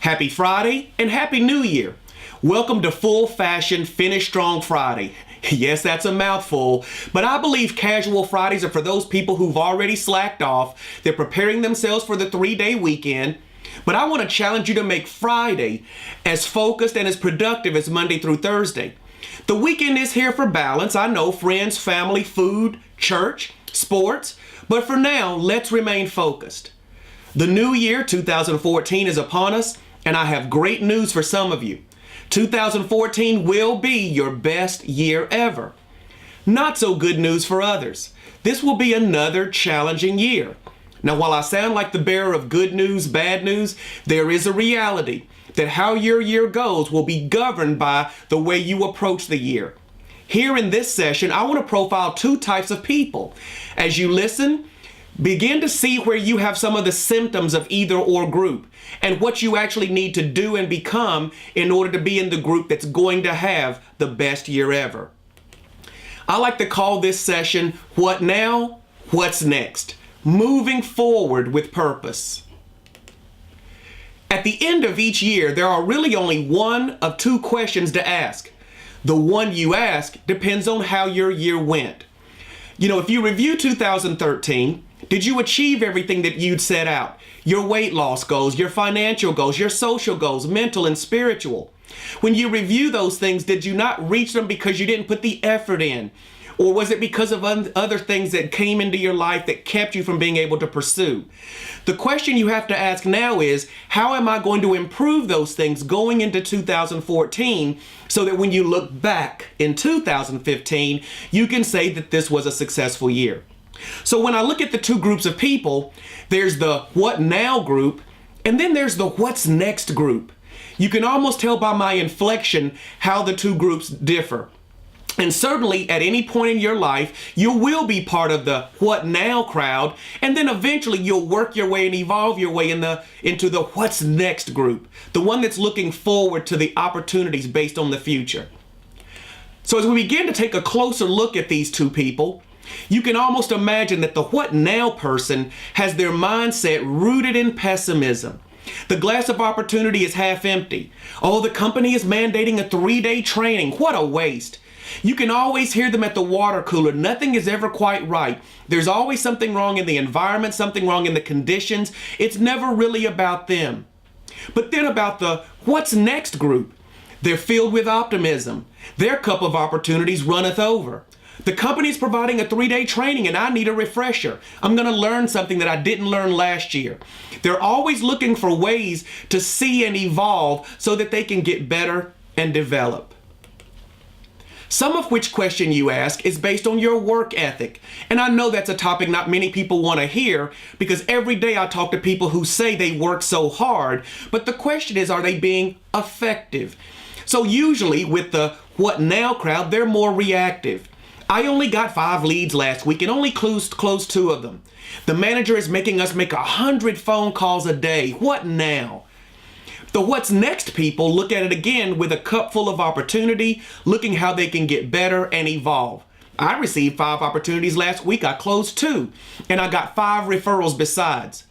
Happy Friday and Happy New Year. Welcome to Full Fashion Finish Strong Friday. Yes, that's a mouthful, but I believe casual Fridays are for those people who've already slacked off. They're preparing themselves for the 3-day weekend. But I want to challenge you to make Friday as focused and as productive as Monday through Thursday. The weekend is here for balance. I know, friends, family, food, church, sports. But for now, let's remain focused. The new year, 2014, is upon us, and I have great news for some of you. 2014 will be your best year ever. Not so good news for others. This will be another challenging year. Now, while I sound like the bearer of good news, bad news, there is a reality that how your year goes will be governed by the way you approach the year. Here in this session, I want to profile two types of people. As you listen, begin to see where you have some of the symptoms of either or group and what you actually need to do and become in order to be in the group that's going to have the best year ever. I like to call this session, What Now? What's Next? Moving forward with purpose. At the end of each year, there are really only one of two questions to ask. The one you ask depends on how your year went. You know, if you review 2013, did you achieve everything that you'd set out? Your weight loss goals, your financial goals, your social goals, mental and spiritual. When you review those things, did you not reach them because you didn't put the effort in? Or was it because of other things that came into your life that kept you from being able to pursue? The question you have to ask now is, how am I going to improve those things going into 2014 so that when you look back in 2015, you can say that this was a successful year? So when I look at the two groups of people, there's the what now group, and then there's the what's next group. You can almost tell by my inflection how the two groups differ. And certainly at any point in your life, you will be part of the what now crowd, and then eventually you'll work your way and evolve your way into the what's next group, the one that's looking forward to the opportunities based on the future. So as we begin to take a closer look at these two people, you can almost imagine that the what now person has their mindset rooted in pessimism. The glass of opportunity is half empty. Oh, the company is mandating a 3-day training. What a waste. You can always hear them at the water cooler. Nothing is ever quite right. There's always something wrong in the environment, something wrong in the conditions. It's never really about them. But then about the what's next group, they're filled with optimism. Their cup of opportunities runneth over. The company's providing a 3-day training and I need a refresher. I'm going to learn something that I didn't learn last year. They're always looking for ways to see and evolve so that they can get better and develop. Some of which question you ask is based on your work ethic. And I know that's a topic not many people want to hear because every day I talk to people who say they work so hard, but the question is, are they being effective? So usually with the what now crowd, they're more reactive. I only got 5 leads last week and only closed 2 of them. The manager is making us make 100 phone calls a day. What now? The what's next people look at it again with a cup full of opportunity, looking how they can get better and evolve. I received 5 opportunities last week. I closed 2, and I got 5 referrals besides.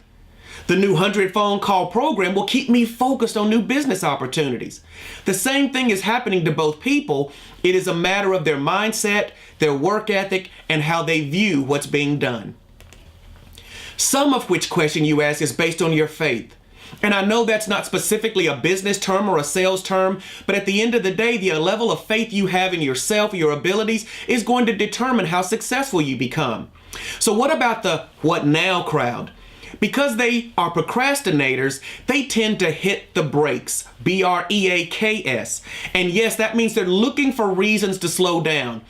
The new 100 phone call program will keep me focused on new business opportunities. The same thing is happening to both people. It is a matter of their mindset, their work ethic, and how they view what's being done. Some of which question you ask is based on your faith. And I know that's not specifically a business term or a sales term, but at the end of the day, the level of faith you have in yourself, your abilities, is going to determine how successful you become. So what about the what now crowd? Because they are procrastinators, they tend to hit the brakes, B-R-E-A-K-S. And yes, that means they're looking for reasons to slow down.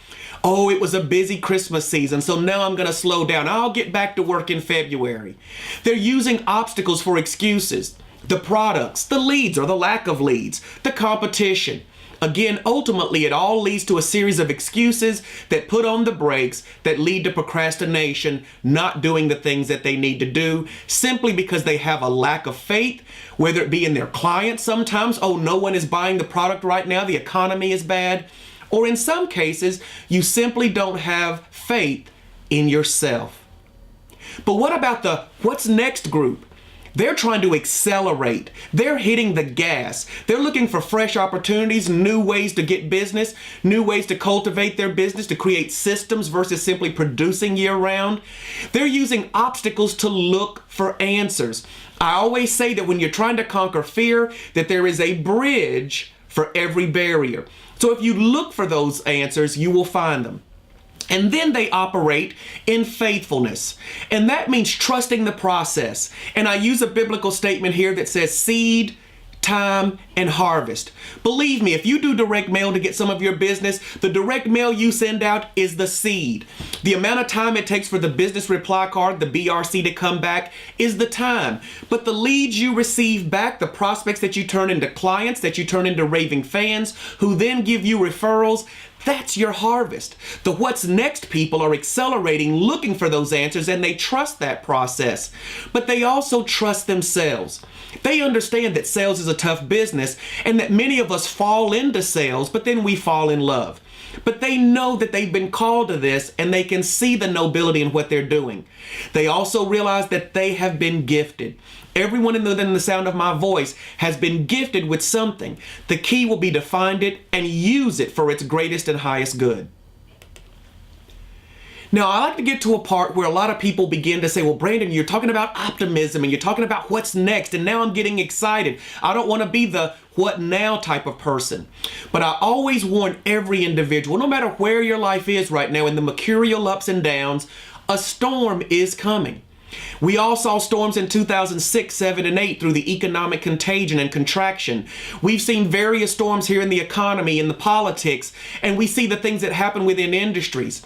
Oh, it was a busy Christmas season, so now I'm going to slow down. I'll get back to work in February. They're using obstacles for excuses. The products, the leads or the lack of leads, the competition. Again, ultimately, it all leads to a series of excuses that put on the brakes that lead to procrastination, not doing the things that they need to do, simply because they have a lack of faith, whether it be in their clients sometimes. Oh, no one is buying the product right now. The economy is bad. Or in some cases, you simply don't have faith in yourself. But what about the what's next group? They're trying to accelerate. They're hitting the gas. They're looking for fresh opportunities, new ways to get business, new ways to cultivate their business, to create systems versus simply producing year round. They're using obstacles to look for answers. I always say that when you're trying to conquer fear, that there is a bridge for every barrier. So if you look for those answers, you will find them. And then they operate in faithfulness. And that means trusting the process. And I use a biblical statement here that says seed, time, and harvest. Believe me, if you do direct mail to get some of your business, the direct mail you send out is the seed. The amount of time it takes for the business reply card, the BRC, to come back is the time. But the leads you receive back, the prospects that you turn into clients, that you turn into raving fans, who then give you referrals, that's your harvest. The what's next people are accelerating, looking for those answers, and they trust that process. But they also trust themselves. They understand that sales is a tough business and that many of us fall into sales, but then we fall in love. But they know that they've been called to this and they can see the nobility in what they're doing. They also realize that they have been gifted. Everyone within the sound of my voice has been gifted with something. The key will be to find it and use it for its greatest and highest good. Now, I like to get to a part where a lot of people begin to say, well, Brandon, you're talking about optimism and you're talking about what's next, and now I'm getting excited. I don't want to be the what now type of person. But I always warn every individual, no matter where your life is right now, in the mercurial ups and downs, a storm is coming. We all saw storms in 2006, 7, and 8 through the economic contagion and contraction. We've seen various storms here in the economy, in the politics, and we see the things that happen within industries.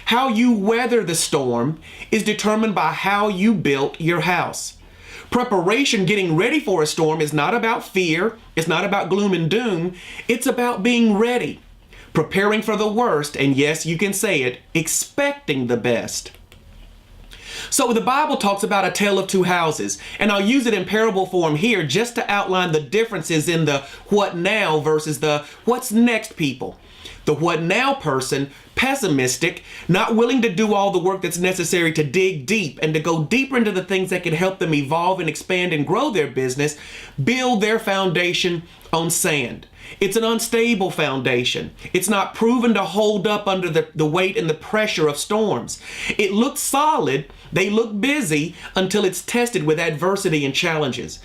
How you weather the storm is determined by how you built your house. Preparation, getting ready for a storm, is not about fear. It's not about gloom and doom. It's about being ready, preparing for the worst, and yes, you can say it, expecting the best. So the Bible talks about a tale of two houses, and I'll use it in parable form here just to outline the differences in the what now versus the what's next people. The what now person, pessimistic, not willing to do all the work that's necessary to dig deep and to go deeper into the things that can help them evolve and expand and grow their business, build their foundation on sand. It's an unstable foundation. It's not proven to hold up under the weight and the pressure of storms. It looks solid, they look busy until it's tested with adversity and challenges.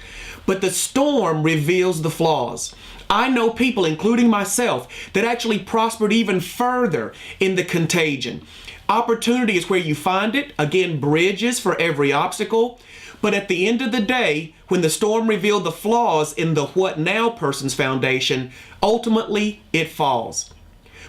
But the storm reveals the flaws. I know people, including myself, that actually prospered even further in the contagion. Opportunity is where you find it. Again, bridges for every obstacle. But at the end of the day, when the storm revealed the flaws in the what now person's foundation, ultimately it falls.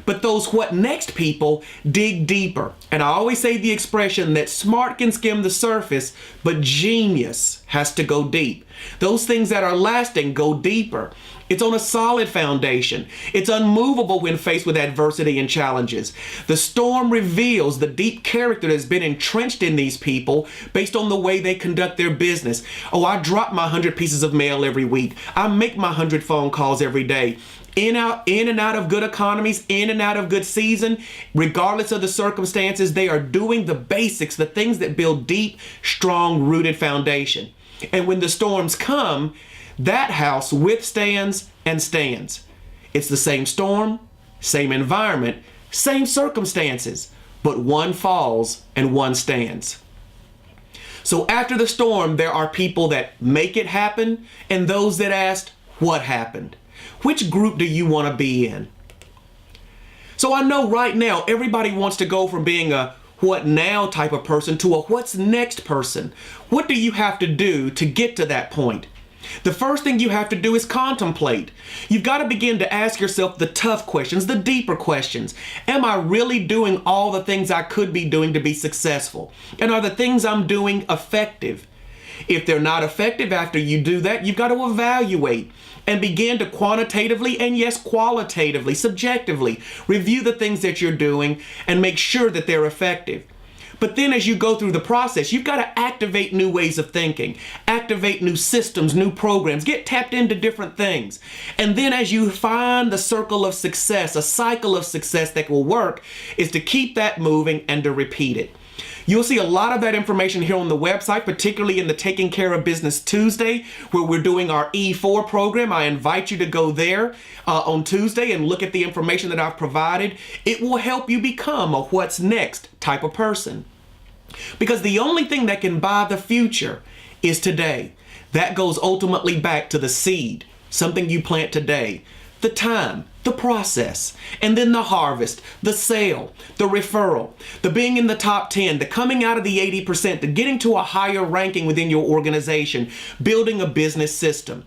But those what next people dig deeper. And I always say the expression that smart can skim the surface, but genius has to go deep. Those things that are lasting go deeper. It's on a solid foundation. It's unmovable when faced with adversity and challenges. The storm reveals the deep character that's been entrenched in these people based on the way they conduct their business. Oh, I drop my 100 pieces of mail every week. I make my 100 phone calls every day. In and out of good economies, in and out of good season, regardless of the circumstances, they are doing the basics, the things that build deep, strong, rooted foundation. And when the storms come, that house withstands and stands. It's the same storm, same environment, same circumstances, but one falls and one stands. So after the storm, there are people that make it happen and those that asked, what happened? Which group do you want to be in? So I know right now everybody wants to go from being a what now type of person to a what's next person. What do you have to do to get to that point? The first thing you have to do is contemplate. You've got to begin to ask yourself the tough questions, the deeper questions. Am I really doing all the things I could be doing to be successful? And are the things I'm doing effective? If they're not effective after you do that, you've got to evaluate and begin to quantitatively and yes, qualitatively, subjectively review the things that you're doing and make sure that they're effective. But then as you go through the process, you've got to activate new ways of thinking, activate new systems, new programs, get tapped into different things. And then as you find the circle of success, a cycle of success that will work, is to keep that moving and to repeat it. You'll see a lot of that information here on the website, particularly in the Taking Care of Business Tuesday, where we're doing our E4 program. I invite you to go there on Tuesday and look at the information that I've provided. It will help you become a what's next type of person. Because the only thing that can buy the future is today. That goes ultimately back to the seed, something you plant today, the time, the process, and then the harvest, the sale, the referral, the being in the top 10, the coming out of the 80%, the getting to a higher ranking within your organization, building a business system.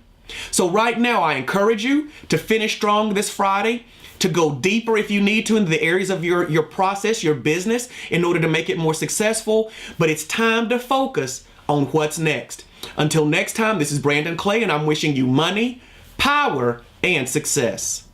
So right now, I encourage you to finish strong this Friday, to go deeper if you need to into the areas of your process, your business, in order to make it more successful. But it's time to focus on what's next. Until next time, this is Brandon Clay, and I'm wishing you money, power, and success.